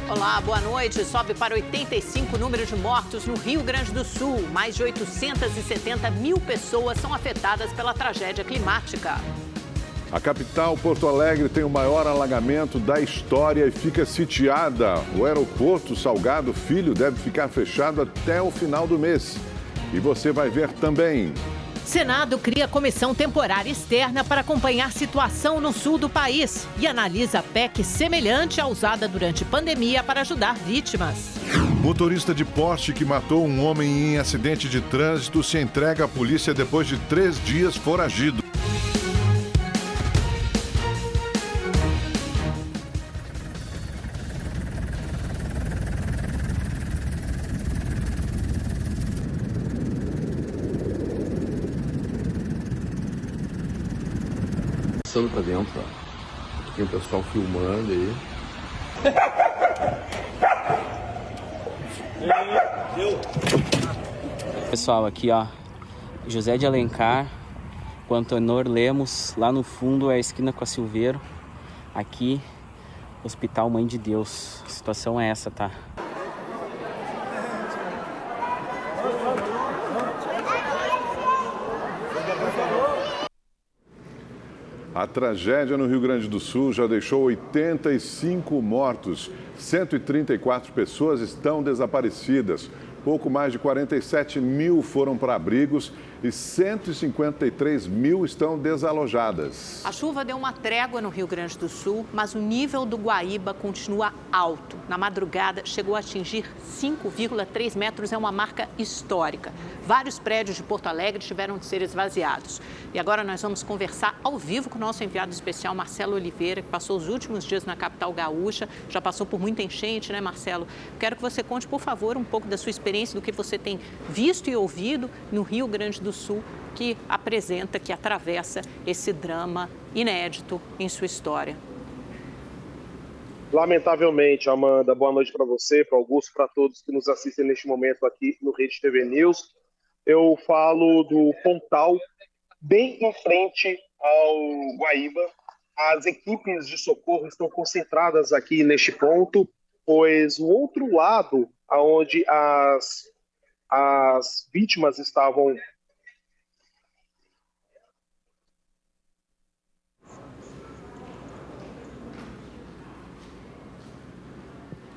Olá, boa noite. Sobe para 85 o número de mortos no Rio Grande do Sul. Mais de 870 mil pessoas são afetadas pela tragédia climática. A capital, Porto Alegre, tem o maior alagamento da história e fica sitiada. O aeroporto Salgado Filho deve ficar fechado até o final do mês. E você vai ver também. Senado cria comissão temporária externa para acompanhar situação no sul do país e analisa PEC semelhante à usada durante pandemia para ajudar vítimas. Motorista de Porsche que matou um homem em acidente de trânsito se entrega à polícia depois de 3 dias foragido. Passando pra dentro, ó. Tem o pessoal filmando aí. Pessoal, aqui ó, José de Alencar, com Antenor Lemos, lá no fundo é a esquina com a Silveiro, aqui, Hospital Mãe de Deus. A situação é essa, tá? A tragédia no Rio Grande do Sul já deixou 85 mortos. 134 pessoas estão desaparecidas. Pouco mais de 47 mil foram para abrigos e 153 mil estão desalojadas. A chuva deu uma trégua no Rio Grande do Sul, mas o nível do Guaíba continua alto. Na madrugada, chegou a atingir 5,3 metros, é uma marca histórica. Vários prédios de Porto Alegre tiveram de ser esvaziados. E agora nós vamos conversar ao vivo com o nosso enviado especial, Marcelo Oliveira, que passou os últimos dias na capital gaúcha. Já passou por muita enchente, né, Marcelo? Quero que você conte, por favor, um pouco da sua experiência, do que você tem visto e ouvido no Rio Grande do Sul, que apresenta, que atravessa esse drama inédito em sua história. Lamentavelmente, Amanda, boa noite para você, para o Augusto, para todos que nos assistem neste momento aqui no Rede TV News. Eu falo do Pontal, bem em frente ao Guaíba. As equipes de socorro estão concentradas aqui neste ponto, pois o outro lado, onde as vítimas estavam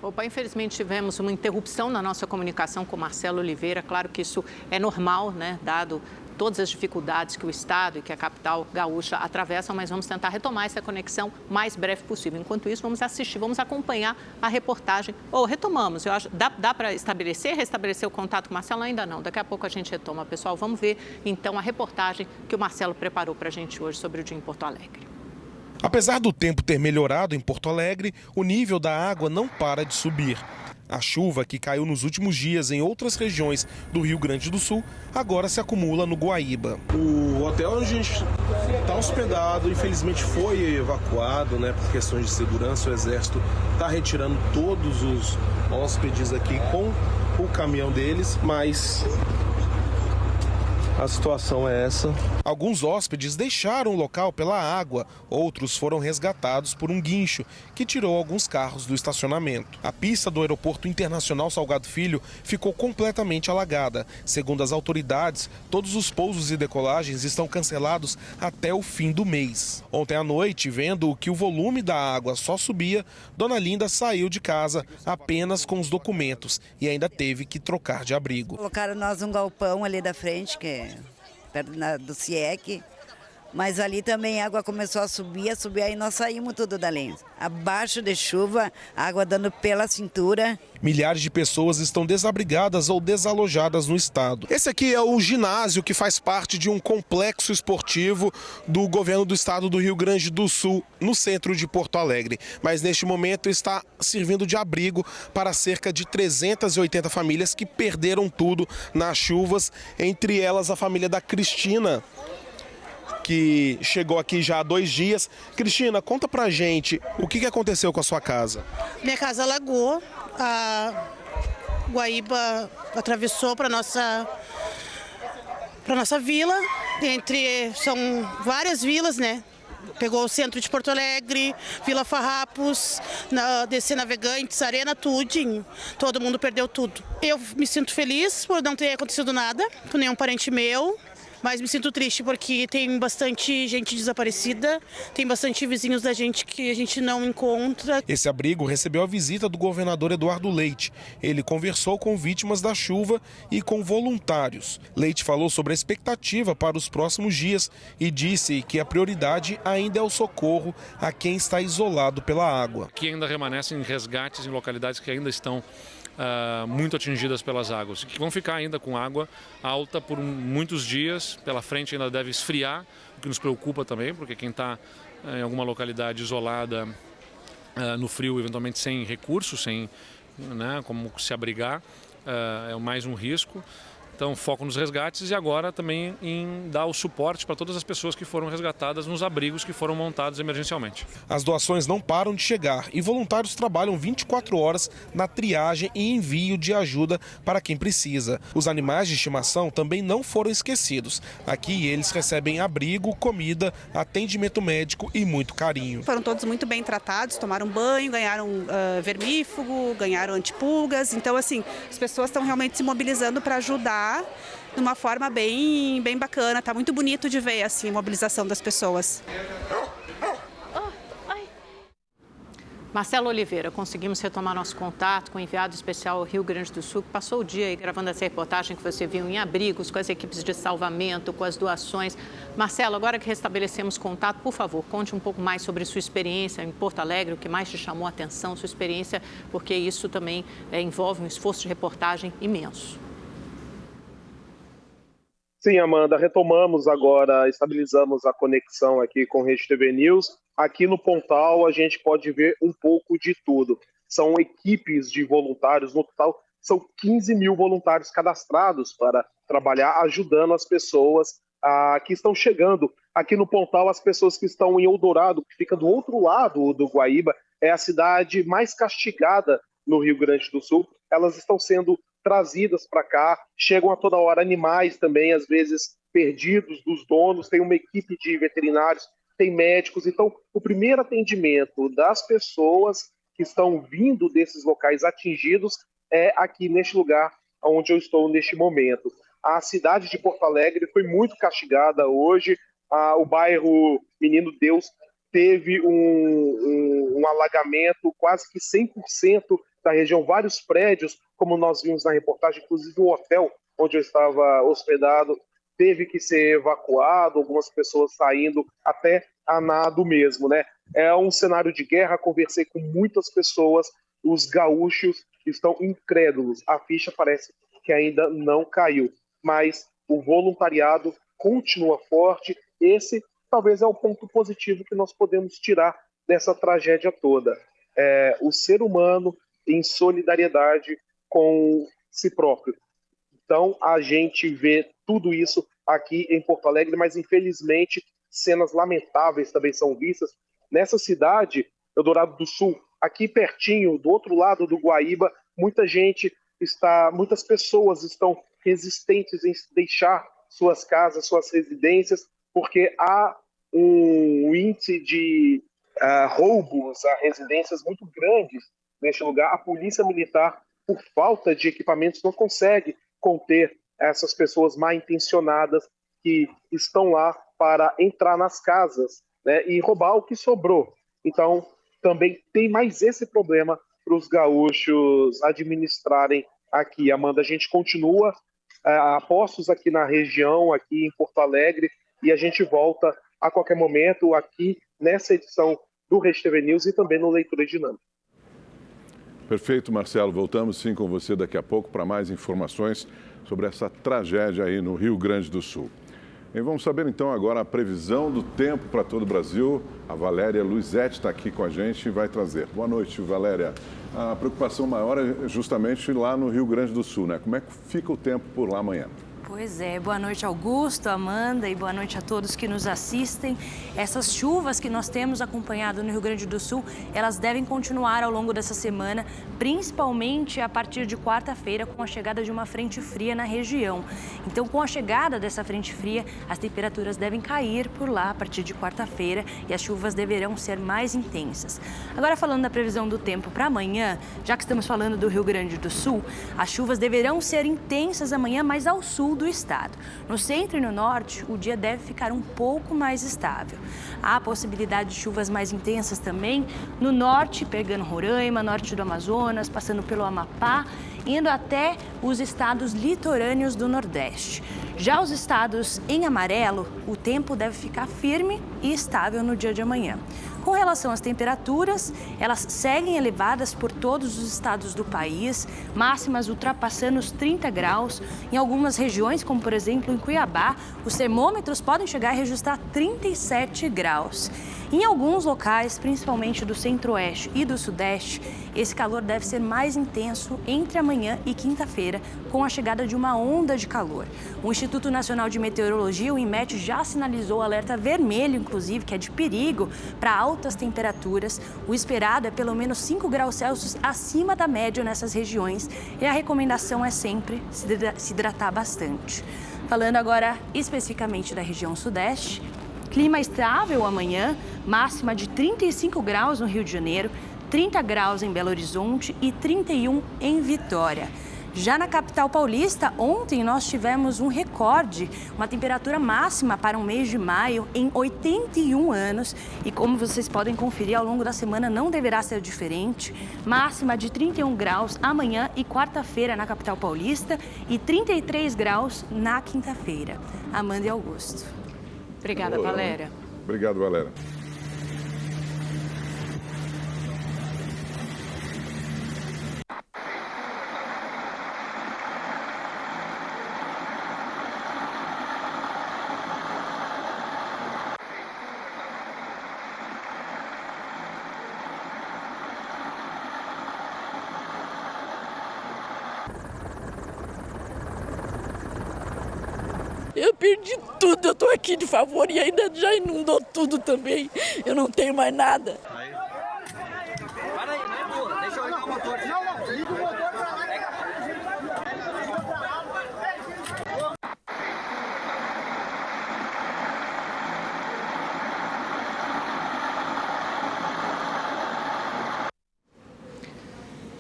Opa, infelizmente tivemos uma interrupção na nossa comunicação com Marcelo Oliveira. Claro que isso é normal, né, dado todas as dificuldades que o Estado e que a capital gaúcha atravessam, mas vamos tentar retomar essa conexão o mais breve possível. Enquanto isso, vamos assistir, vamos acompanhar a reportagem. Retomamos, eu acho, dá para restabelecer o contato com o Marcelo? Ainda não, daqui a pouco a gente retoma. Pessoal, vamos ver então a reportagem que o Marcelo preparou para a gente hoje sobre o dia em Porto Alegre. Apesar do tempo ter melhorado em Porto Alegre, o nível da água não para de subir. A chuva que caiu nos últimos dias em outras regiões do Rio Grande do Sul agora se acumula no Guaíba. O hotel onde a gente está hospedado, infelizmente, foi evacuado, né, por questões de segurança. O Exército está retirando todos os hóspedes aqui com o caminhão deles, mas a situação é essa. Alguns hóspedes deixaram o local pela água, outros foram resgatados por um guincho que tirou alguns carros do estacionamento. A pista do Aeroporto Internacional Salgado Filho ficou completamente alagada. Segundo as autoridades, todos os pousos e decolagens estão cancelados até o fim do mês. Ontem à noite, vendo que o volume da água só subia, Dona Linda saiu de casa apenas com os documentos e ainda teve que trocar de abrigo. Colocaram nós um galpão ali da frente, que é perto do CIEC, mas ali também a água começou a subir, aí nós saímos tudo dali. Abaixo de chuva, água dando pela cintura. Milhares de pessoas estão desabrigadas ou desalojadas no estado. Esse aqui é o ginásio que faz parte de um complexo esportivo do governo do estado do Rio Grande do Sul, no centro de Porto Alegre. Mas neste momento está servindo de abrigo para cerca de 380 famílias que perderam tudo nas chuvas, entre elas a família da Cristina, que chegou aqui já há 2 dias. Cristina, conta pra gente o que aconteceu com a sua casa. Minha casa alagou, a Guaíba atravessou para nossa vila, são várias vilas, né? Pegou o centro de Porto Alegre, Vila Farrapos, DC Navegantes, Arena, tudinho. Todo mundo perdeu tudo. Eu me sinto feliz por não ter acontecido nada com nenhum parente meu. Mas me sinto triste porque tem bastante gente desaparecida, tem bastante vizinhos da gente que a gente não encontra. Esse abrigo recebeu a visita do governador Eduardo Leite. Ele conversou com vítimas da chuva e com voluntários. Leite falou sobre a expectativa para os próximos dias e disse que a prioridade ainda é o socorro a quem está isolado pela água. Aqui ainda remanescem resgates em localidades que ainda estão muito atingidas pelas águas, que vão ficar ainda com água alta por muitos dias, pela frente ainda deve esfriar, o que nos preocupa também, porque quem está em alguma localidade isolada no frio, eventualmente sem recursos, sem como se abrigar, é mais um risco. Então, foco nos resgates e agora também em dar o suporte para todas as pessoas que foram resgatadas nos abrigos que foram montados emergencialmente. As doações não param de chegar e voluntários trabalham 24 horas na triagem e envio de ajuda para quem precisa. Os animais de estimação também não foram esquecidos. Aqui eles recebem abrigo, comida, atendimento médico e muito carinho. Foram todos muito bem tratados, tomaram banho, ganharam vermífugo, ganharam antipulgas. Então, assim, as pessoas estão realmente se mobilizando para ajudar de uma forma bem bacana. Tá muito bonito de ver assim, a mobilização das pessoas. Marcelo Oliveira, conseguimos retomar nosso contato com o enviado especial ao Rio Grande do Sul, que passou o dia aí gravando essa reportagem que você viu em abrigos, com as equipes de salvamento, com as doações. Marcelo, agora que restabelecemos contato, por favor, conte um pouco mais sobre sua experiência em Porto Alegre, o que mais te chamou a atenção, sua experiência, porque isso também envolve um esforço de reportagem imenso. Sim, Amanda, retomamos agora, estabilizamos a conexão aqui com Rede TV News. Aqui no Pontal a gente pode ver um pouco de tudo. São equipes de voluntários, no total são 15 mil voluntários cadastrados para trabalhar ajudando as pessoas que estão chegando. Aqui no Pontal, as pessoas que estão em Eldorado, que fica do outro lado do Guaíba, é a cidade mais castigada no Rio Grande do Sul. Elas estão sendo trazidas para cá, chegam a toda hora animais também, às vezes perdidos dos donos, tem uma equipe de veterinários, tem médicos. Então, o primeiro atendimento das pessoas que estão vindo desses locais atingidos é aqui neste lugar onde eu estou neste momento. A cidade de Porto Alegre foi muito castigada hoje, o bairro Menino Deus teve um alagamento, quase que 100% da região, vários prédios, como nós vimos na reportagem, inclusive o hotel onde eu estava hospedado, teve que ser evacuado, algumas pessoas saindo até a nado mesmo, né? É um cenário de guerra, conversei com muitas pessoas, os gaúchos estão incrédulos, a ficha parece que ainda não caiu, mas o voluntariado continua forte. Esse talvez é o ponto positivo que nós podemos tirar dessa tragédia toda. O ser humano em solidariedade com si próprio. Então, a gente vê tudo isso aqui em Porto Alegre, mas infelizmente cenas lamentáveis também são vistas nessa cidade, Eldorado do Sul, aqui pertinho, do outro lado do Guaíba. Muitas pessoas estão resistentes em deixar suas casas, suas residências, porque há um índice de roubos a residências muito grandes neste lugar. A polícia militar, por falta de equipamentos, não consegue conter essas pessoas mal intencionadas que estão lá para entrar nas casas, né, e roubar o que sobrou. Então, também tem mais esse problema para os gaúchos administrarem aqui. Amanda, a gente continua a postos aqui na região, aqui em Porto Alegre, e a gente volta a qualquer momento aqui nessa edição do Rede TV News e também no Leitura Dinâmica. Perfeito, Marcelo. Voltamos sim com você daqui a pouco para mais informações sobre essa tragédia aí no Rio Grande do Sul. E vamos saber então agora a previsão do tempo para todo o Brasil. A Valéria Luizetti está aqui com a gente e vai trazer. Boa noite, Valéria. A preocupação maior é justamente lá no Rio Grande do Sul, né? Como é que fica o tempo por lá amanhã? Pois é, boa noite Augusto, Amanda e boa noite a todos que nos assistem. Essas chuvas que nós temos acompanhado no Rio Grande do Sul, elas devem continuar ao longo dessa semana, principalmente a partir de quarta-feira com a chegada de uma frente fria na região. Então, com a chegada dessa frente fria, as temperaturas devem cair por lá a partir de quarta-feira e as chuvas deverão ser mais intensas. Agora, falando da previsão do tempo para amanhã, já que estamos falando do Rio Grande do Sul, as chuvas deverão ser intensas amanhã, mas ao sul do estado. No centro e no norte, o dia deve ficar um pouco mais estável. Há possibilidade de chuvas mais intensas também no norte, pegando Roraima, norte do Amazonas, passando pelo Amapá, indo até os estados litorâneos do Nordeste. Já os estados em amarelo, o tempo deve ficar firme e estável no dia de amanhã. Com relação às temperaturas, elas seguem elevadas por todos os estados do país, máximas ultrapassando os 30 graus. Em algumas regiões, como por exemplo em Cuiabá, os termômetros podem chegar a registrar 37 graus. Em alguns locais, principalmente do centro-oeste e do sudeste, esse calor deve ser mais intenso entre amanhã e quinta-feira, com a chegada de uma onda de calor. O Instituto Nacional de Meteorologia, o INMET, já sinalizou alerta vermelho, inclusive, que é de perigo para altas temperaturas. O esperado é pelo menos 5 graus Celsius acima da média nessas regiões e a recomendação é sempre se hidratar bastante. Falando agora especificamente da região sudeste, clima estável amanhã, máxima de 35 graus no Rio de Janeiro, 30 graus em Belo Horizonte e 31 em Vitória. Já na capital paulista, ontem nós tivemos um recorde, uma temperatura máxima para um mês de maio em 81 anos. E como vocês podem conferir, ao longo da semana não deverá ser diferente. Máxima de 31 graus amanhã e quarta-feira na capital paulista e 33 graus na quinta-feira. Amanda e Augusto. Obrigada, Valéria. Obrigado, Valéria. Eu perdi tudo, eu tô aqui de favor e ainda já inundou tudo também. Eu não tenho mais nada. Para aí, deixa eu ligar o motor. Não, liga o motor pra lá.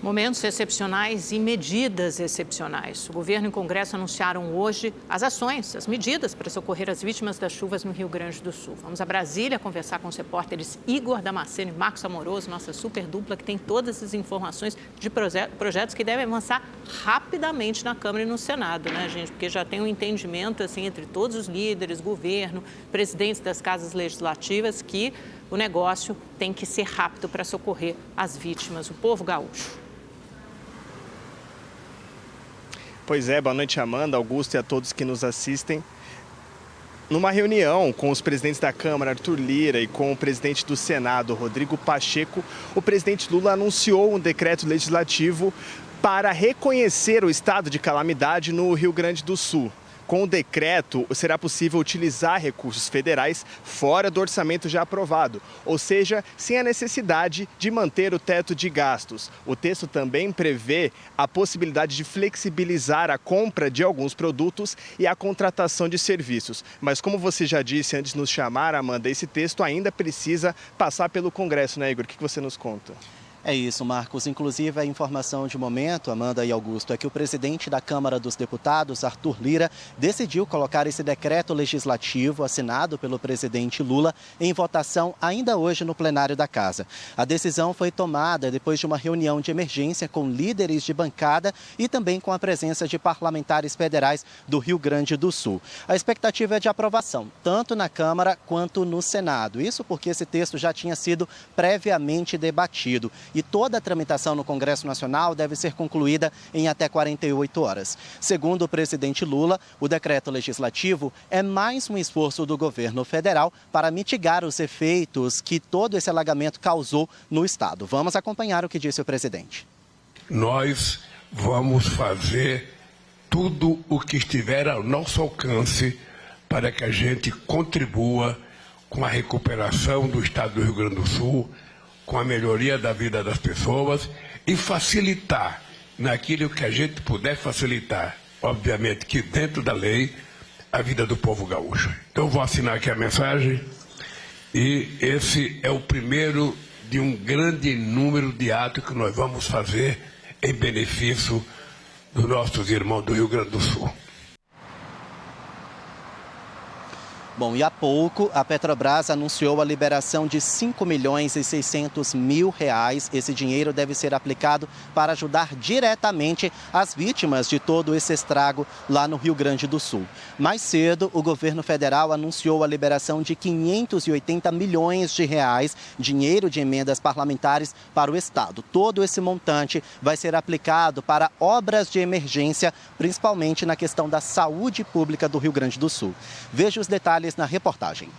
Momentos excepcionais e medidas excepcionais. O governo e o Congresso anunciaram hoje as ações, as medidas para socorrer as vítimas das chuvas no Rio Grande do Sul. Vamos a Brasília conversar com os repórteres Igor Damasceno e Marcos Amoroso, nossa super dupla, que tem todas as informações de projetos que devem avançar rapidamente na Câmara e no Senado, né, gente? Porque já tem um entendimento assim, entre todos os líderes, governo, presidentes das casas legislativas, que o negócio tem que ser rápido para socorrer as vítimas, o povo gaúcho. Pois é, boa noite, Amanda, Augusto e a todos que nos assistem. Numa reunião com os presidentes da Câmara, Arthur Lira, e com o presidente do Senado, Rodrigo Pacheco, o presidente Lula anunciou um decreto legislativo para reconhecer o estado de calamidade no Rio Grande do Sul. Com o decreto, será possível utilizar recursos federais fora do orçamento já aprovado, ou seja, sem a necessidade de manter o teto de gastos. O texto também prevê a possibilidade de flexibilizar a compra de alguns produtos e a contratação de serviços. Mas como você já disse antes de nos chamar, Amanda, esse texto ainda precisa passar pelo Congresso, né, Igor? O que você nos conta? É isso, Marcos. Inclusive, a informação de momento, Amanda e Augusto, é que o presidente da Câmara dos Deputados, Arthur Lira, decidiu colocar esse decreto legislativo assinado pelo presidente Lula em votação ainda hoje no plenário da Casa. A decisão foi tomada depois de uma reunião de emergência com líderes de bancada e também com a presença de parlamentares federais do Rio Grande do Sul. A expectativa é de aprovação, tanto na Câmara quanto no Senado. Isso porque esse texto já tinha sido previamente debatido. E toda a tramitação no Congresso Nacional deve ser concluída em até 48 horas. Segundo o presidente Lula, o decreto legislativo é mais um esforço do governo federal para mitigar os efeitos que todo esse alagamento causou no estado. Vamos acompanhar o que disse o presidente. Nós vamos fazer tudo o que estiver ao nosso alcance para que a gente contribua com a recuperação do estado do Rio Grande do Sul, com a melhoria da vida das pessoas e facilitar naquilo que a gente puder facilitar, obviamente que dentro da lei, a vida do povo gaúcho. Então eu vou assinar aqui a mensagem e esse é o primeiro de um grande número de atos que nós vamos fazer em benefício dos nossos irmãos do Rio Grande do Sul. Bom, e há pouco a Petrobras anunciou a liberação de 5.600.000 reais. Esse dinheiro deve ser aplicado para ajudar diretamente as vítimas de todo esse estrago lá no Rio Grande do Sul. Mais cedo, o governo federal anunciou a liberação de 580 milhões de reais, dinheiro de emendas parlamentares para o Estado. Todo esse montante vai ser aplicado para obras de emergência, principalmente na questão da saúde pública do Rio Grande do Sul. Veja os detalhes na reportagem.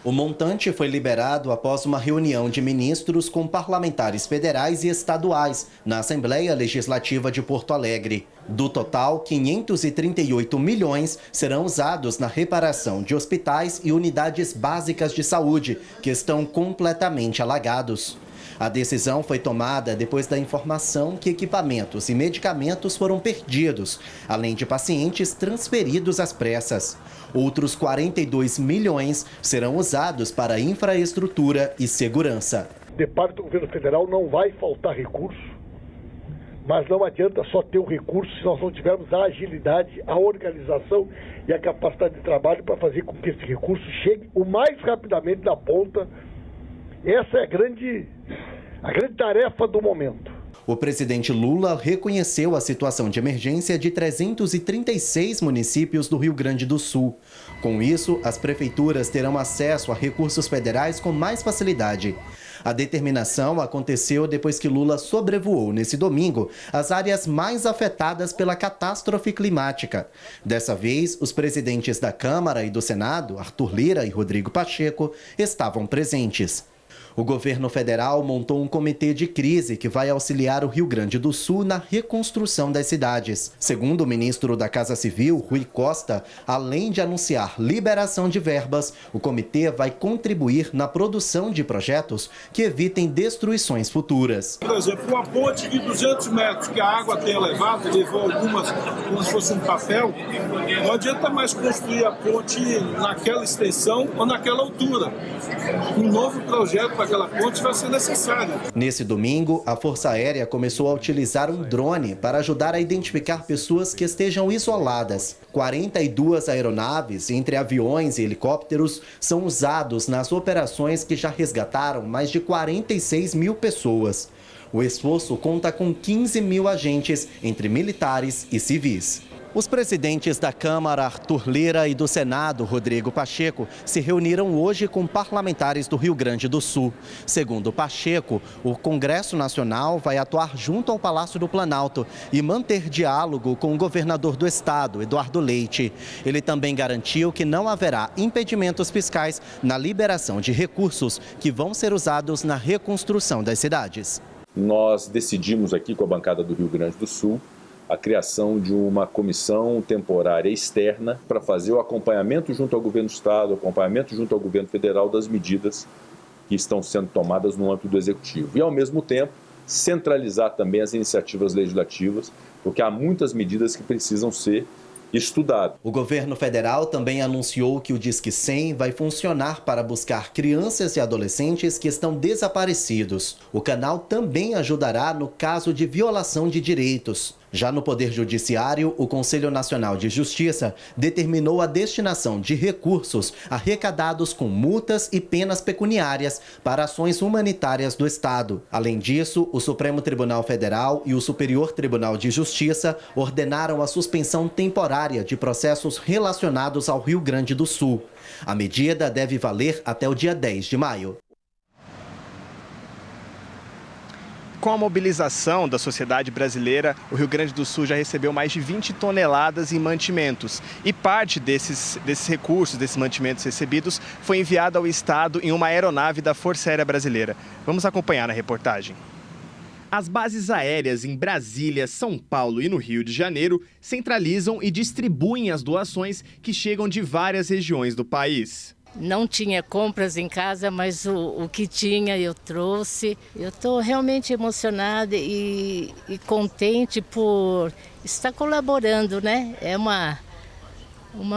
O montante foi liberado após uma reunião de ministros com parlamentares federais e estaduais na Assembleia Legislativa de Porto Alegre. Do total, 538 milhões serão usados na reparação de hospitais e unidades básicas de saúde, que estão completamente alagados. A decisão foi tomada depois da informação que equipamentos e medicamentos foram perdidos, além de pacientes transferidos às pressas. Outros 42 milhões serão usados para infraestrutura e segurança. De parte do governo federal não vai faltar recurso, mas não adianta só ter o recurso se nós não tivermos a agilidade, a organização e a capacidade de trabalho para fazer com que esse recurso chegue o mais rapidamente na ponta. Essa é a grande tarefa do momento. O presidente Lula reconheceu a situação de emergência de 336 municípios do Rio Grande do Sul. Com isso, as prefeituras terão acesso a recursos federais com mais facilidade. A determinação aconteceu depois que Lula sobrevoou nesse domingo as áreas mais afetadas pela catástrofe climática. Dessa vez, os presidentes da Câmara e do Senado, Arthur Lira e Rodrigo Pacheco, estavam presentes. O governo federal montou um comitê de crise que vai auxiliar o Rio Grande do Sul na reconstrução das cidades. Segundo o ministro da Casa Civil, Rui Costa, além de anunciar liberação de verbas, o comitê vai contribuir na produção de projetos que evitem destruições futuras. Por exemplo, uma ponte de 200 metros que a água tem levado, levou algumas como se fosse um papel, não adianta mais construir a ponte naquela extensão ou naquela altura. Um novo projeto para aquela ponte vai ser necessário. Nesse domingo, a Força Aérea começou a utilizar um drone para ajudar a identificar pessoas que estejam isoladas. 42 aeronaves, entre aviões e helicópteros, são usados nas operações que já resgataram mais de 46 mil pessoas. O esforço conta com 15 mil agentes, entre militares e civis. Os presidentes da Câmara, Arthur Lira, e do Senado, Rodrigo Pacheco, se reuniram hoje com parlamentares do Rio Grande do Sul. Segundo Pacheco, o Congresso Nacional vai atuar junto ao Palácio do Planalto e manter diálogo com o governador do estado, Eduardo Leite. Ele também garantiu que não haverá impedimentos fiscais na liberação de recursos que vão ser usados na reconstrução das cidades. Nós decidimos aqui com a bancada do Rio Grande do Sul a criação de uma comissão temporária externa para fazer o acompanhamento junto ao governo do estado, o acompanhamento junto ao governo federal das medidas que estão sendo tomadas no âmbito do executivo. E, ao mesmo tempo, centralizar também as iniciativas legislativas, porque há muitas medidas que precisam ser estudadas. O governo federal também anunciou que o Disque 100 vai funcionar para buscar crianças e adolescentes que estão desaparecidos. O canal também ajudará no caso de violação de direitos. Já no Poder Judiciário, o Conselho Nacional de Justiça determinou a destinação de recursos arrecadados com multas e penas pecuniárias para ações humanitárias do Estado. Além disso, o Supremo Tribunal Federal e o Superior Tribunal de Justiça ordenaram a suspensão temporária de processos relacionados ao Rio Grande do Sul. A medida deve valer até o dia 10 de maio. Com a mobilização da sociedade brasileira, o Rio Grande do Sul já recebeu mais de 20 toneladas em mantimentos. E parte desses recursos, desses mantimentos recebidos, foi enviada ao Estado em uma aeronave da Força Aérea Brasileira. Vamos acompanhar na reportagem. As bases aéreas em Brasília, São Paulo e no Rio de Janeiro centralizam e distribuem as doações que chegam de várias regiões do país. Não tinha compras em casa, mas o que tinha eu trouxe. Eu estou realmente emocionada e contente por estar colaborando, né? É uma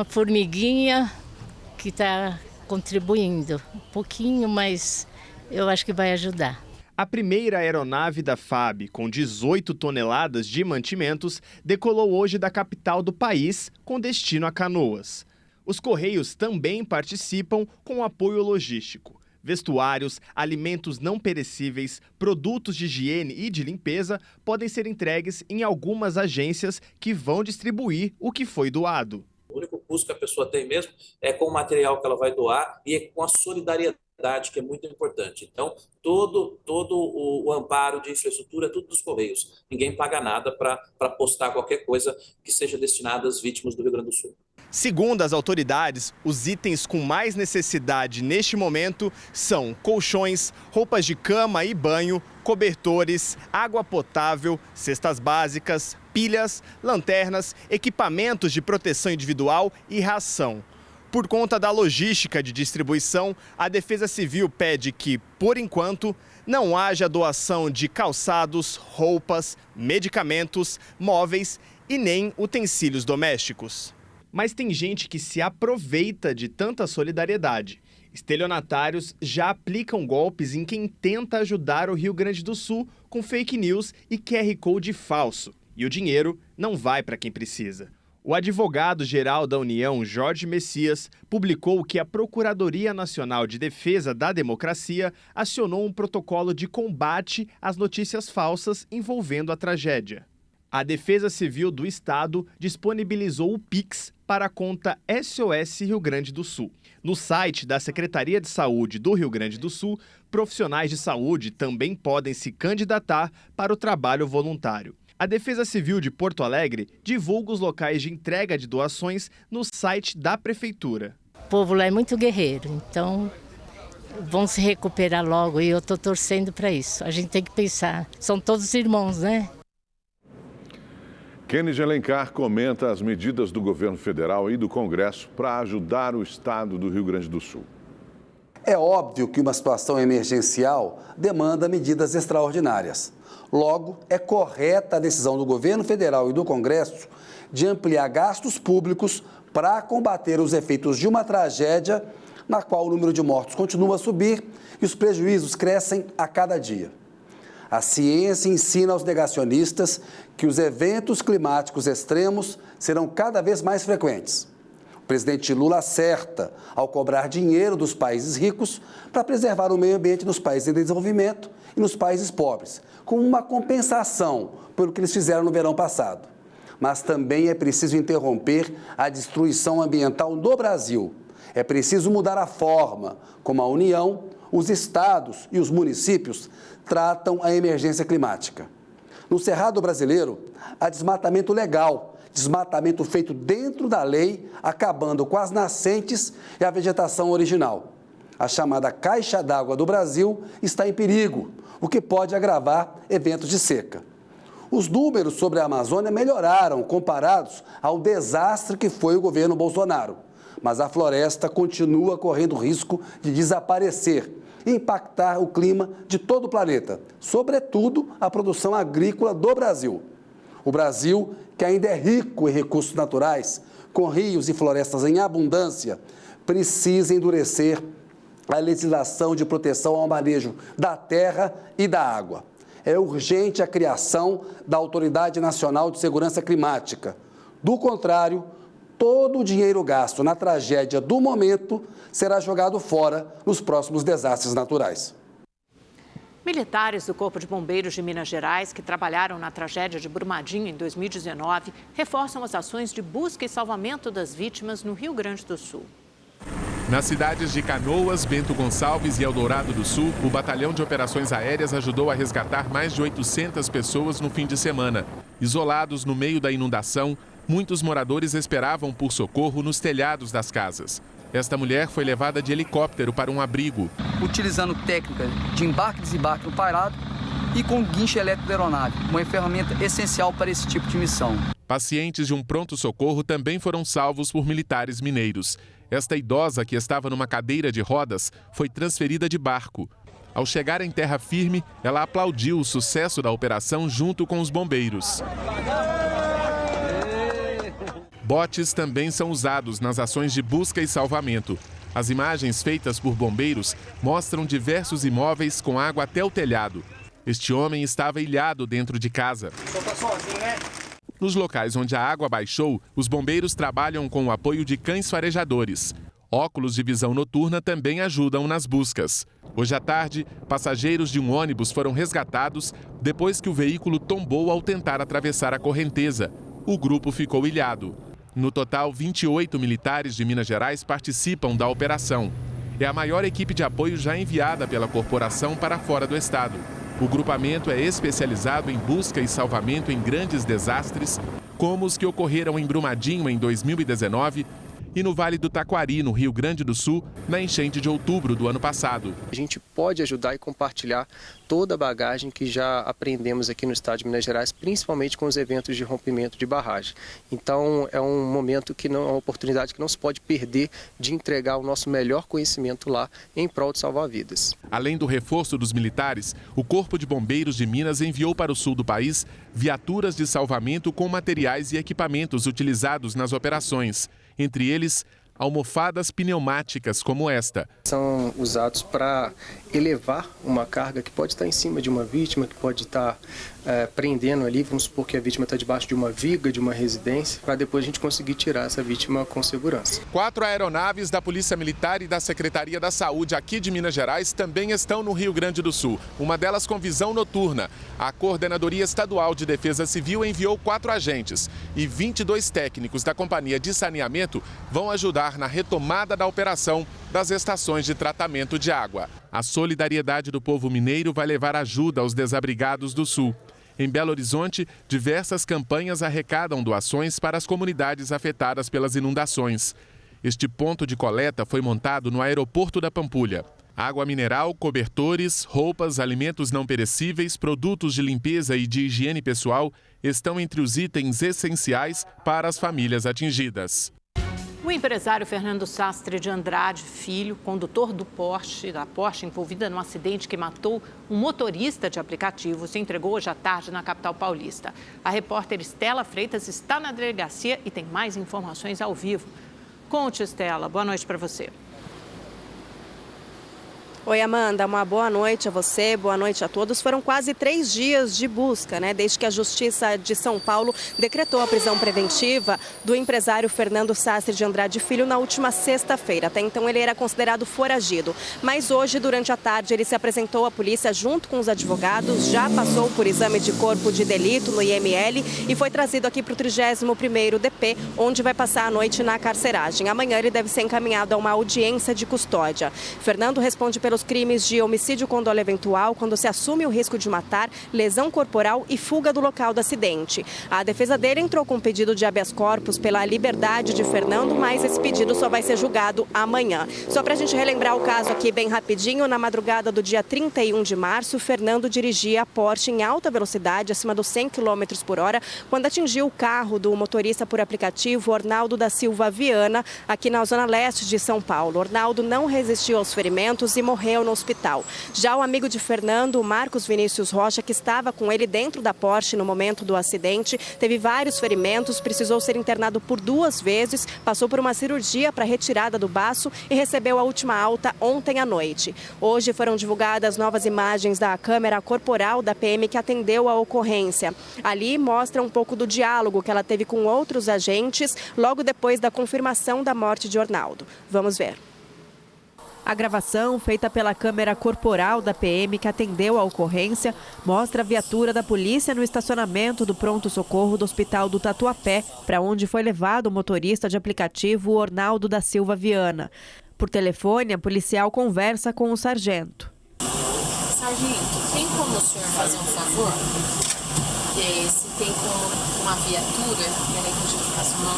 formiguinha que está contribuindo um pouquinho, mas eu acho que vai ajudar. A primeira aeronave da FAB, com 18 toneladas de mantimentos, decolou hoje da capital do país, com destino a Canoas. Os Correios também participam com apoio logístico. Vestuários, alimentos não perecíveis, produtos de higiene e de limpeza podem ser entregues em algumas agências que vão distribuir o que foi doado. O único custo que a pessoa tem mesmo é com o material que ela vai doar e é com a solidariedade, que é muito importante. Então, todo o amparo de infraestrutura é tudo dos Correios. Ninguém paga nada para postar qualquer coisa que seja destinada às vítimas do Rio Grande do Sul. Segundo as autoridades, os itens com mais necessidade neste momento são colchões, roupas de cama e banho, cobertores, água potável, cestas básicas, pilhas, lanternas, equipamentos de proteção individual e ração. Por conta da logística de distribuição, a Defesa Civil pede que, por enquanto, não haja doação de calçados, roupas, medicamentos, móveis e nem utensílios domésticos. Mas tem gente que se aproveita de tanta solidariedade. Estelionatários já aplicam golpes em quem tenta ajudar o Rio Grande do Sul com fake news e QR Code falso. E o dinheiro não vai para quem precisa. O advogado-geral da União, Jorge Messias, publicou que a Procuradoria Nacional de Defesa da Democracia acionou um protocolo de combate às notícias falsas envolvendo a tragédia. A Defesa Civil do Estado disponibilizou o Pix para a conta SOS Rio Grande do Sul. No site da Secretaria de Saúde do Rio Grande do Sul, profissionais de saúde também podem se candidatar para o trabalho voluntário. A Defesa Civil de Porto Alegre divulga os locais de entrega de doações no site da Prefeitura. O povo lá é muito guerreiro, então vão se recuperar logo e eu estou torcendo para isso. A gente tem que pensar, são todos irmãos, né? Kennedy Alencar comenta as medidas do governo federal e do Congresso para ajudar o estado do Rio Grande do Sul. É óbvio que uma situação emergencial demanda medidas extraordinárias. Logo, é correta a decisão do governo federal e do Congresso de ampliar gastos públicos para combater os efeitos de uma tragédia na qual o número de mortos continua a subir e os prejuízos crescem a cada dia. A ciência ensina aos negacionistas que os eventos climáticos extremos serão cada vez mais frequentes. O presidente Lula acerta ao cobrar dinheiro dos países ricos para preservar o meio ambiente nos países em desenvolvimento e nos países pobres, como uma compensação pelo que eles fizeram no verão passado. Mas também é preciso interromper a destruição ambiental no Brasil. É preciso mudar a forma como a União, os estados e os municípios tratam a emergência climática. No Cerrado brasileiro, há desmatamento legal, desmatamento feito dentro da lei, acabando com as nascentes e a vegetação original. A chamada caixa d'água do Brasil está em perigo, o que pode agravar eventos de seca. Os números sobre a Amazônia melhoraram comparados ao desastre que foi o governo Bolsonaro, mas a floresta continua correndo risco de desaparecer e impactar o clima de todo o planeta, sobretudo a produção agrícola do Brasil. O Brasil, que ainda é rico em recursos naturais, com rios e florestas em abundância, precisa endurecer a legislação de proteção ao manejo da terra e da água. É urgente a criação da Autoridade Nacional de Segurança Climática. Do contrário, todo o dinheiro gasto na tragédia do momento será jogado fora nos próximos desastres naturais. Militares do Corpo de Bombeiros de Minas Gerais, que trabalharam na tragédia de Brumadinho em 2019, reforçam as ações de busca e salvamento das vítimas no Rio Grande do Sul. Nas cidades de Canoas, Bento Gonçalves e Eldorado do Sul, o Batalhão de Operações Aéreas ajudou a resgatar mais de 800 pessoas no fim de semana. Isolados no meio da inundação, muitos moradores esperavam por socorro nos telhados das casas. Esta mulher foi levada de helicóptero para um abrigo. Utilizando técnica de embarque e desembarque no parado, e com guincho elétrico da aeronave, uma ferramenta essencial para esse tipo de missão. Pacientes de um pronto-socorro também foram salvos por militares mineiros. Esta idosa, que estava numa cadeira de rodas, foi transferida de barco. Ao chegar em terra firme, ela aplaudiu o sucesso da operação junto com os bombeiros. Botes também são usados nas ações de busca e salvamento. As imagens feitas por bombeiros mostram diversos imóveis com água até o telhado. Este homem estava ilhado dentro de casa. Você tá sozinho, né? Nos locais onde a água baixou, os bombeiros trabalham com o apoio de cães farejadores. Óculos de visão noturna também ajudam nas buscas. Hoje à tarde, passageiros de um ônibus foram resgatados depois que o veículo tombou ao tentar atravessar a correnteza. O grupo ficou ilhado. No total, 28 militares de Minas Gerais participam da operação. É a maior equipe de apoio já enviada pela corporação para fora do estado. O grupamento é especializado em busca e salvamento em grandes desastres, como os que ocorreram em Brumadinho em 2019 e no Vale do Taquari, no Rio Grande do Sul, na enchente de outubro do ano passado. A gente pode ajudar e compartilhar toda a bagagem que já aprendemos aqui no estado de Minas Gerais, principalmente com os eventos de rompimento de barragem. Então é um momento que não, é uma oportunidade que não se pode perder de entregar o nosso melhor conhecimento lá em prol de salvar vidas. Além do reforço dos militares, o Corpo de Bombeiros de Minas enviou para o sul do país viaturas de salvamento com materiais e equipamentos utilizados nas operações. Entre eles, almofadas pneumáticas como esta. São usados para elevar uma carga que pode estar em cima de uma vítima, que pode estar prendendo ali, vamos supor que a vítima está debaixo de uma viga, de uma residência, para depois a gente conseguir tirar essa vítima com segurança. 4 aeronaves da Polícia Militar e da Secretaria da Saúde aqui de Minas Gerais também estão no Rio Grande do Sul, uma delas com visão noturna. A Coordenadoria Estadual de Defesa Civil enviou 4 agentes e 22 técnicos da Companhia de Saneamento vão ajudar na retomada da operação das estações de tratamento de água. A solidariedade do povo mineiro vai levar ajuda aos desabrigados do Sul. Em Belo Horizonte, diversas campanhas arrecadam doações para as comunidades afetadas pelas inundações. Este ponto de coleta foi montado no aeroporto da Pampulha. Água mineral, cobertores, roupas, alimentos não perecíveis, produtos de limpeza e de higiene pessoal estão entre os itens essenciais para as famílias atingidas. O empresário Fernando Sastre de Andrade Filho, condutor da Porsche envolvida num acidente que matou um motorista de aplicativo, se entregou hoje à tarde na capital paulista. A repórter Estela Freitas está na delegacia e tem mais informações ao vivo. Conte, Estela. Boa noite para você. Oi, Amanda, uma boa noite a você, boa noite a todos. Foram quase 3 dias de busca, desde que a Justiça de São Paulo decretou a prisão preventiva do empresário Fernando Sastre de Andrade Filho na última sexta-feira. Até então ele era considerado foragido, mas hoje, durante a tarde, ele se apresentou à polícia junto com os advogados, já passou por exame de corpo de delito no IML e foi trazido aqui para o 31º DP, onde vai passar a noite na carceragem. Amanhã ele deve ser encaminhado a uma audiência de custódia. Fernando responde pelos crimes de homicídio com dolo eventual, quando se assume o risco de matar, lesão corporal e fuga do local do acidente. A defesa dele entrou com um pedido de habeas corpus pela liberdade de Fernando, mas esse pedido só vai ser julgado amanhã. Só para a gente relembrar o caso aqui bem rapidinho, na madrugada do dia 31 de março, Fernando dirigia a Porsche em alta velocidade, acima dos 100 km por hora, quando atingiu o carro do motorista por aplicativo Ornaldo da Silva Viana, aqui na zona leste de São Paulo. Ornaldo não resistiu aos ferimentos e morreu no hospital. Já o amigo de Fernando, Marcos Vinícius Rocha, que estava com ele dentro da Porsche no momento do acidente, teve vários ferimentos, precisou ser internado por 2 vezes, passou por uma cirurgia para retirada do baço e recebeu a última alta ontem à noite. Hoje foram divulgadas novas imagens da câmera corporal da PM que atendeu a ocorrência. Ali mostra um pouco do diálogo que ela teve com outros agentes logo depois da confirmação da morte de Ornaldo. Vamos ver. A gravação, feita pela câmera corporal da PM que atendeu a ocorrência, mostra a viatura da polícia no estacionamento do pronto-socorro do Hospital do Tatuapé, para onde foi levado o motorista de aplicativo Ornaldo da Silva Viana. Por telefone, a policial conversa com o sargento. Sargento, tem como o senhor fazer um favor? Se tem como uma viatura, peraí que a gente passa uma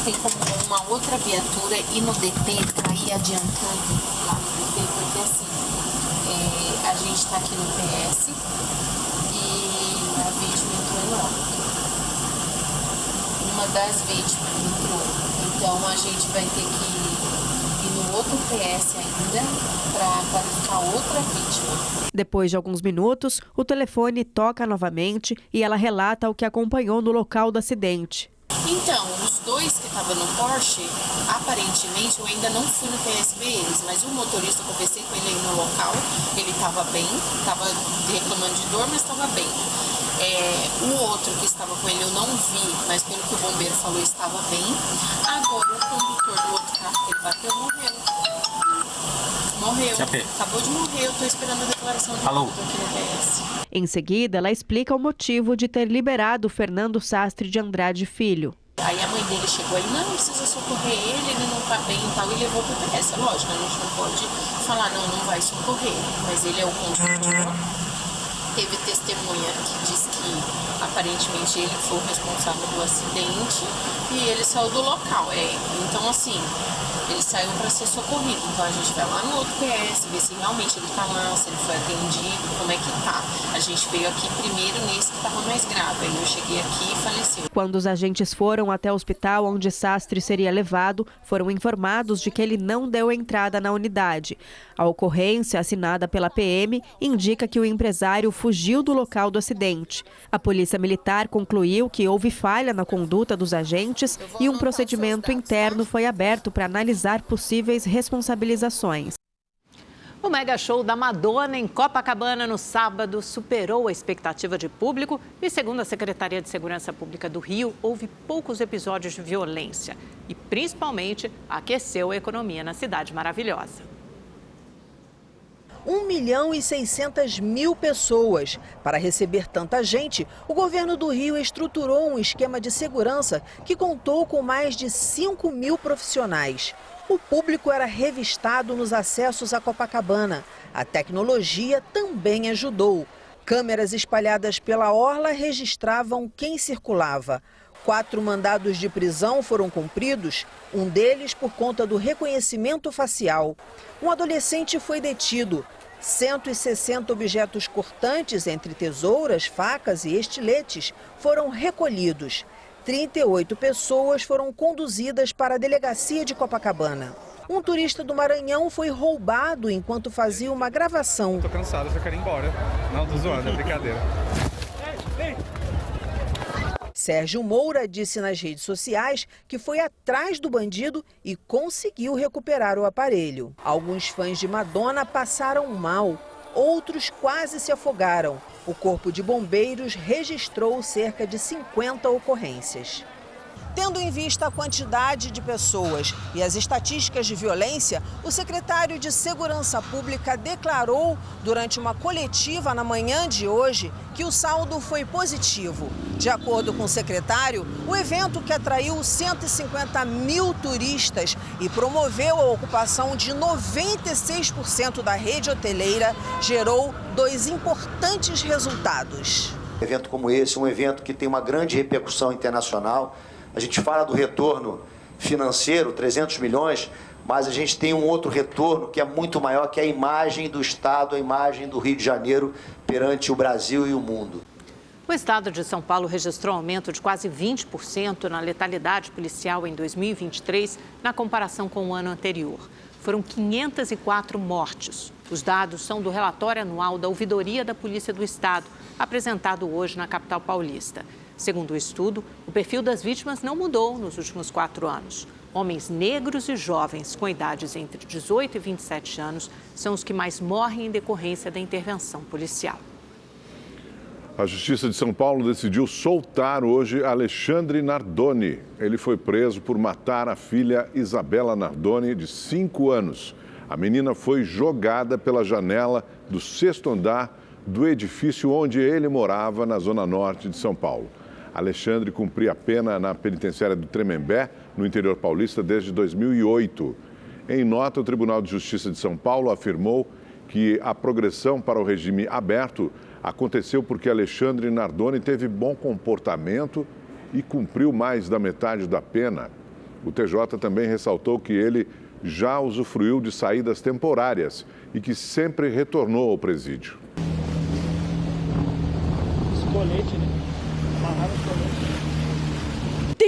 tem como uma outra viatura ir no DP para ir adiantando lá no DP, porque assim, a gente está aqui no PS das vítimas. Então a gente vai ter que ir no outro PS ainda para qualificar outra vítima. Depois de alguns minutos, o telefone toca novamente e ela relata o que acompanhou no local do acidente. Então, os dois que estavam no Porsche, aparentemente eu ainda não fui no PSB eles, mas o motorista, eu conversei com ele aí no local, ele estava bem, estava reclamando de dor, mas estava bem. O outro que estava com ele eu não vi, mas pelo que o bombeiro falou, estava bem. Agora, o condutor do outro carro que ele bateu morreu. Acabou de morrer, eu estou esperando a declaração do condutor aqui no PS. Em seguida, ela explica o motivo de ter liberado Fernando Sastre de Andrade Filho. Aí a mãe dele chegou aí, não precisa socorrer ele não está bem e tal, e levou para o PS. Lógico, a gente não pode falar, não vai socorrer, mas ele é o condutor. Teve testemunha que diz que aparentemente ele foi o responsável do acidente e ele saiu do local. Então, assim, ele saiu para ser socorrido. Então a gente vai lá no outro PS, ver se realmente ele está lá, se ele foi atendido, como é que tá. A gente veio aqui primeiro nesse que estava mais grave. Aí eu cheguei aqui e faleceu. Quando os agentes foram até o hospital onde Sastre seria levado, foram informados de que ele não deu entrada na unidade. A ocorrência, assinada pela PM, indica que o empresário fugiu do local do acidente. A Polícia Militar concluiu que houve falha na conduta dos agentes e um procedimento interno foi aberto para analisar possíveis responsabilizações. O mega show da Madonna em Copacabana no sábado superou a expectativa de público e, segundo a Secretaria de Segurança Pública do Rio, houve poucos episódios de violência e, principalmente, aqueceu a economia na cidade maravilhosa. 1.600.000 pessoas. Para receber tanta gente, o governo do Rio estruturou um esquema de segurança que contou com mais de 5.000 profissionais. O público era revistado nos acessos a Copacabana. A tecnologia também ajudou. Câmeras espalhadas pela orla registravam quem circulava. 4 mandados de prisão foram cumpridos, um deles por conta do reconhecimento facial. Um adolescente foi detido. 160 objetos cortantes, entre tesouras, facas e estiletes, foram recolhidos. 38 pessoas foram conduzidas para a delegacia de Copacabana. Um turista do Maranhão foi roubado enquanto fazia uma gravação. Tô cansado, só quero ir embora. Não, tô zoando, é brincadeira. Sérgio Moura disse nas redes sociais que foi atrás do bandido e conseguiu recuperar o aparelho. Alguns fãs de Madonna passaram mal, outros quase se afogaram. O Corpo de Bombeiros registrou cerca de 50 ocorrências. Tendo em vista a quantidade de pessoas e as estatísticas de violência, o secretário de Segurança Pública declarou, durante uma coletiva na manhã de hoje, que o saldo foi positivo. De acordo com o secretário, o evento que atraiu 150.000 turistas e promoveu a ocupação de 96% da rede hoteleira gerou 2 importantes resultados. Um evento como esse, um evento que tem uma grande repercussão internacional. A gente fala do retorno financeiro, 300 milhões, mas a gente tem um outro retorno que é muito maior, que é a imagem do Estado, a imagem do Rio de Janeiro perante o Brasil e o mundo. O estado de São Paulo registrou um aumento de quase 20% na letalidade policial em 2023, na comparação com o ano anterior. Foram 504 mortes. Os dados são do relatório anual da Ouvidoria da Polícia do Estado, apresentado hoje na capital paulista. Segundo o estudo, o perfil das vítimas não mudou nos últimos 4 anos. Homens negros e jovens com idades entre 18 e 27 anos são os que mais morrem em decorrência da intervenção policial. A Justiça de São Paulo decidiu soltar hoje Alexandre Nardoni. Ele foi preso por matar a filha Isabela Nardoni, de 5 anos. A menina foi jogada pela janela do 6º andar do edifício onde ele morava, na zona norte de São Paulo. Alexandre cumpria a pena na penitenciária do Tremembé, no interior paulista, desde 2008. Em nota, o Tribunal de Justiça de São Paulo afirmou que a progressão para o regime aberto aconteceu porque Alexandre Nardoni teve bom comportamento e cumpriu mais da metade da pena. O TJ também ressaltou que ele já usufruiu de saídas temporárias e que sempre retornou ao presídio.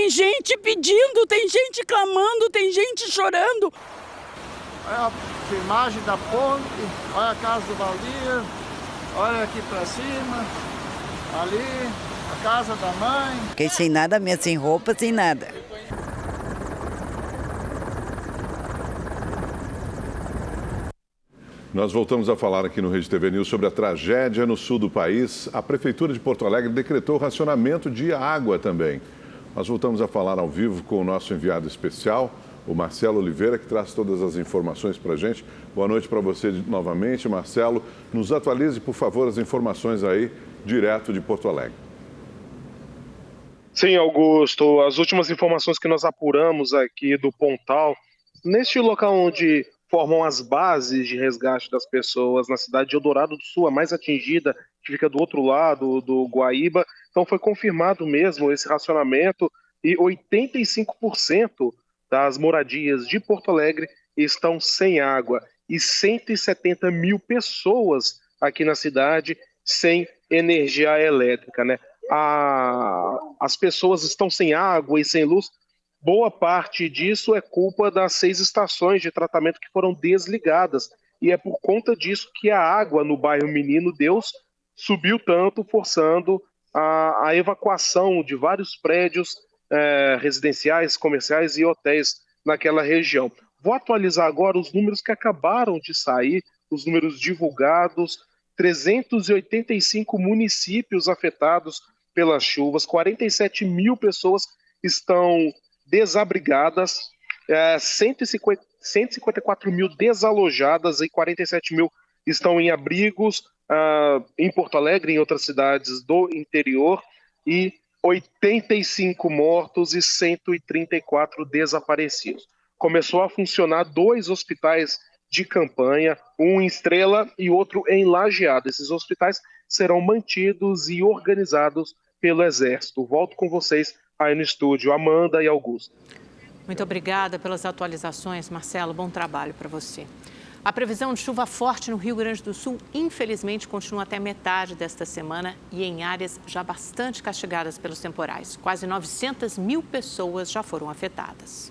tem gente pedindo, tem gente clamando, tem gente chorando. Olha a filmagem da ponte, olha a casa do Valdir, olha aqui pra cima, ali, a casa da mãe. Fiquei sem nada mesmo, sem roupa, sem nada. Nós voltamos a falar aqui no Rede TV News sobre a tragédia no sul do país. A Prefeitura de Porto Alegre decretou racionamento de água também. Nós voltamos a falar ao vivo com o nosso enviado especial, o Marcelo Oliveira, que traz todas as informações para a gente. Boa noite para você novamente, Marcelo. Nos atualize, por favor, as informações aí, direto de Porto Alegre. Sim, Augusto. As últimas informações que nós apuramos aqui do Pontal, neste local onde formam as bases de resgate das pessoas na cidade de Eldorado do Sul, a mais atingida, que fica do outro lado do Guaíba. Então foi confirmado mesmo esse racionamento e 85% das moradias de Porto Alegre estão sem água e 170 mil pessoas aqui na cidade sem energia elétrica, né? As pessoas estão sem água e sem luz. Boa parte disso é culpa das 6 estações de tratamento que foram desligadas. E é por conta disso que a água no bairro Menino Deus subiu tanto, forçando a evacuação de vários prédios residenciais, comerciais e hotéis naquela região. Vou atualizar agora os números que acabaram de sair, os números divulgados. 385 municípios afetados pelas chuvas, 47 mil pessoas estão desabrigadas, 154 mil desalojadas e 47 mil estão em abrigos em Porto Alegre e em outras cidades do interior, e 85 mortos e 134 desaparecidos. Começou a funcionar 2 hospitais de campanha, um em Estrela e outro em Lajeado. Esses hospitais serão mantidos e organizados pelo Exército. Volto com vocês aí no estúdio, Amanda e Augusto. Muito obrigada pelas atualizações, Marcelo. Bom trabalho para você. A previsão de chuva forte no Rio Grande do Sul, infelizmente, continua até metade desta semana e em áreas já bastante castigadas pelos temporais. Quase 900 mil pessoas já foram afetadas.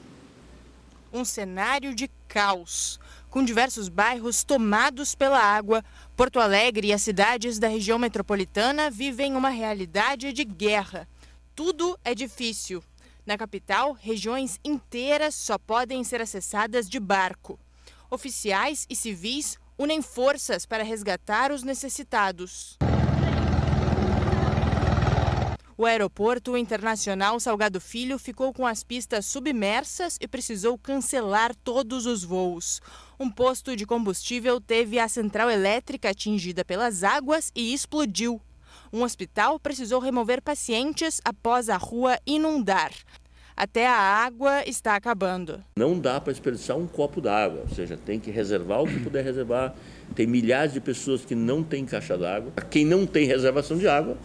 Um cenário de caos. Com diversos bairros tomados pela água, Porto Alegre e as cidades da região metropolitana vivem uma realidade de guerra. Tudo é difícil. Na capital, regiões inteiras só podem ser acessadas de barco. Oficiais e civis unem forças para resgatar os necessitados. O Aeroporto Internacional Salgado Filho ficou com as pistas submersas e precisou cancelar todos os voos. Um posto de combustível teve a central elétrica atingida pelas águas e explodiu. Um hospital precisou remover pacientes após a rua inundar. Até a água está acabando. Não dá para desperdiçar um copo d'água, ou seja, tem que reservar o que puder reservar. Tem milhares de pessoas que não têm caixa d'água. Quem não tem reservação de água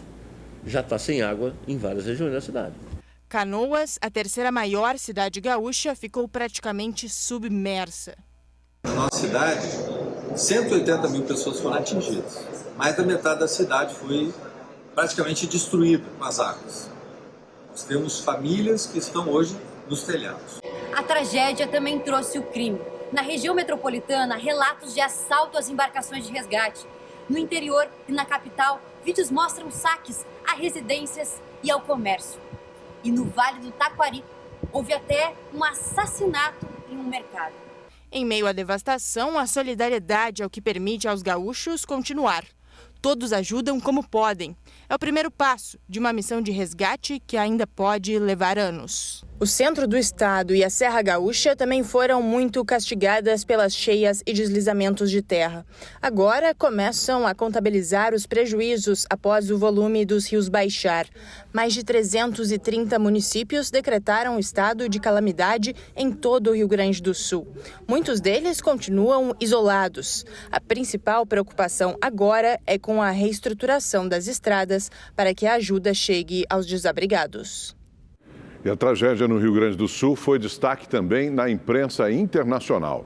já está sem água em várias regiões da cidade. Canoas, a terceira maior cidade gaúcha, ficou praticamente submersa. Na nossa cidade, 180 mil pessoas foram atingidas. Mais da metade da cidade foi praticamente destruída com as águas. Nós temos famílias que estão hoje nos telhados. A tragédia também trouxe o crime. Na região metropolitana, relatos de assalto às embarcações de resgate. No interior e na capital, vídeos mostram saques a residências e ao comércio. E no Vale do Taquari, houve até um assassinato em um mercado. Em meio à devastação, a solidariedade é o que permite aos gaúchos continuar. Todos ajudam como podem. É o primeiro passo de uma missão de resgate que ainda pode levar anos. O centro do estado e a Serra Gaúcha também foram muito castigadas pelas cheias e deslizamentos de terra. Agora começam a contabilizar os prejuízos após o volume dos rios baixar. Mais de 330 municípios decretaram estado de calamidade em todo o Rio Grande do Sul. Muitos deles continuam isolados. A principal preocupação agora é com a reestruturação das estradas para que a ajuda chegue aos desabrigados. E a tragédia no Rio Grande do Sul foi destaque também na imprensa internacional.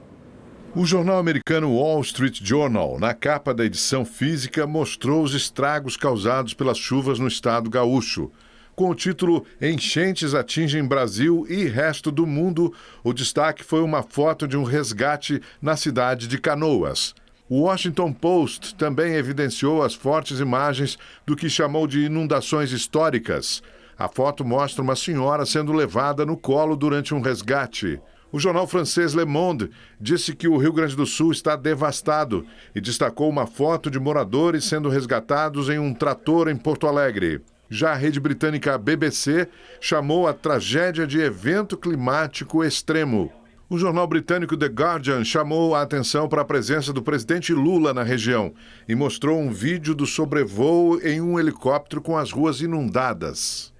O jornal americano Wall Street Journal, na capa da edição física, mostrou os estragos causados pelas chuvas no estado gaúcho. Com o título Enchentes atingem Brasil e resto do mundo, o destaque foi uma foto de um resgate na cidade de Canoas. O Washington Post também evidenciou as fortes imagens do que chamou de inundações históricas. A foto mostra uma senhora sendo levada no colo durante um resgate. O jornal francês Le Monde disse que o Rio Grande do Sul está devastado e destacou uma foto de moradores sendo resgatados em um trator em Porto Alegre. Já a rede britânica BBC chamou a tragédia de evento climático extremo. O jornal britânico The Guardian chamou a atenção para a presença do presidente Lula na região e mostrou um vídeo do sobrevoo em um helicóptero com as ruas inundadas.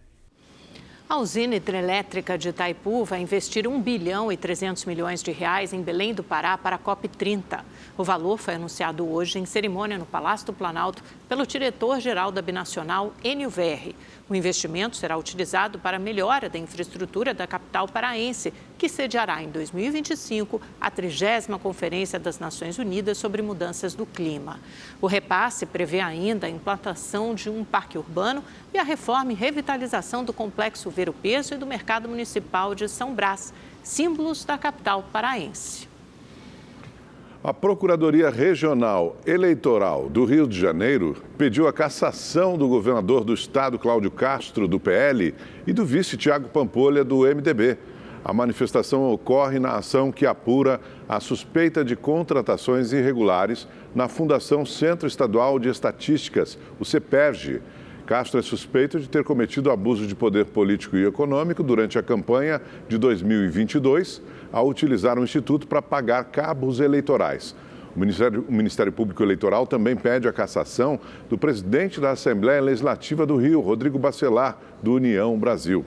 A usina hidrelétrica de Itaipu vai investir R$ 1 bilhão e 300 milhões em Belém do Pará para a COP30. O valor foi anunciado hoje em cerimônia no Palácio do Planalto pelo diretor-geral da Binacional, Enio Verri. O investimento será utilizado para a melhora da infraestrutura da capital paraense, que sediará em 2025 a 30ª Conferência das Nações Unidas sobre Mudanças do Clima. O repasse prevê ainda a implantação de um parque urbano e a reforma e revitalização do complexo Ver o Peso e do Mercado Municipal de São Brás, símbolos da capital paraense. A Procuradoria Regional Eleitoral do Rio de Janeiro pediu a cassação do governador do estado, Cláudio Castro, do PL, e do vice Tiago Pampolha, do MDB. A manifestação ocorre na ação que apura a suspeita de contratações irregulares na Fundação Centro Estadual de Estatísticas, o CEPERJ. Castro é suspeito de ter cometido abuso de poder político e econômico durante a campanha de 2022, ao utilizar o Instituto para pagar cabos eleitorais. O Ministério Público Eleitoral também pede a cassação do presidente da Assembleia Legislativa do Rio, Rodrigo Bacelar, do União Brasil.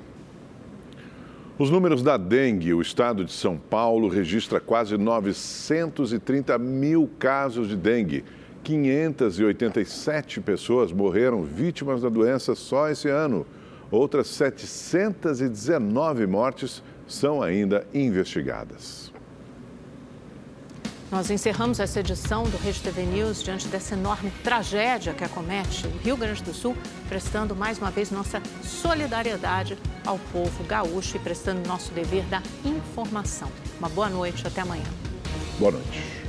Os números da dengue, o estado de São Paulo registra quase 930 mil casos de dengue. 587 pessoas morreram vítimas da doença só esse ano. Outras 719 mortes são ainda investigadas. Nós encerramos essa edição do Rede TV News diante dessa enorme tragédia que acomete o Rio Grande do Sul, prestando mais uma vez nossa solidariedade ao povo gaúcho e prestando nosso dever da informação. Uma boa noite, até amanhã. Boa noite.